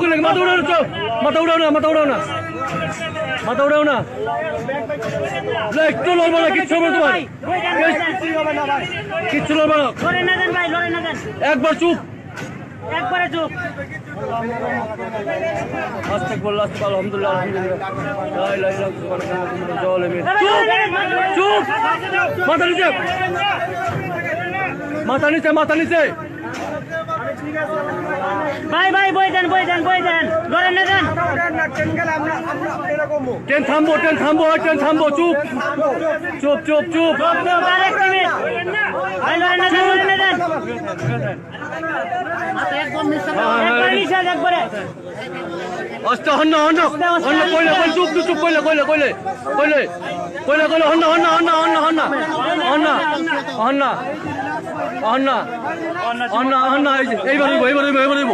করে মাথা উড়াও না, মাথা উড়াও না, মাথা উড়াও না, মাথা উড়াও না, একটু লড়বো না, কিচ্ছু হবে তোমার, কিচ্ছু লড়বো না, একবার চুপ, একবারে চুপ। আস্তে বললো, আস্তে বলো, আলহামদুলিল্লাহ, চুপ, মাথা নিচে, মাথা নিচে, মাথা নিচে, ভাই ভাই বই দেন, বই দেন, বই দেন, লড়েন না দেন। ট্রেন থামবো, ট্রেন থামবো, ট্রেন থামবো, চুপ, চুপ, চুপ, চুপ, আরেক মিনিট ভাই, লড়েন না দেন, লড়েন না দেন। একবার নিষেধ, একবারে আস্তে, হন্না, হন্না, হন্না, কইলে, কইলে, চুপ, চুপ, কইলে, কইলে, কইলে, কইলে, কইলে, কইলে, হন্না, হন্না, হন্না, হন্না, হন্না, হন্না, হন্না, হন্না, হন্না, হন্না, এইবার হইব, এইবার হইব, এইবার হইব,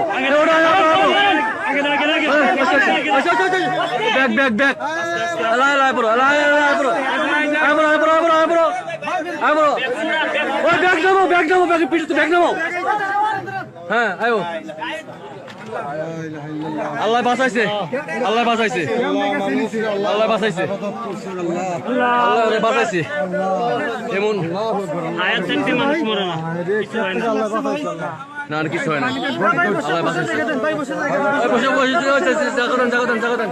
ব্যাগ, ব্যাগ, ব্যাগ, এলাই, এলাই, পড়ো, এলাই, এলাই, পড়ো, এবার, এবার, এবার, এবার, এবার, ওই ব্যাগ নামো, ব্যাগ নামো, ব্যাগের পিছনে ব্যাগ নামো, হ্যাঁ, আয়ো, আল্লাহ বাঁচাইছে, আল্লাহ বাঁচাইছে, আল্লাহ বাঁচাইছে, আল্লাহ বাঁচাইছে, এমন মানুষ মরে না, না আর কিছু হয় না, আল্লাহ বাঁচাইছে, বসে বসে জায়গা দেন, জায়গা দেন, জায়গা দেন।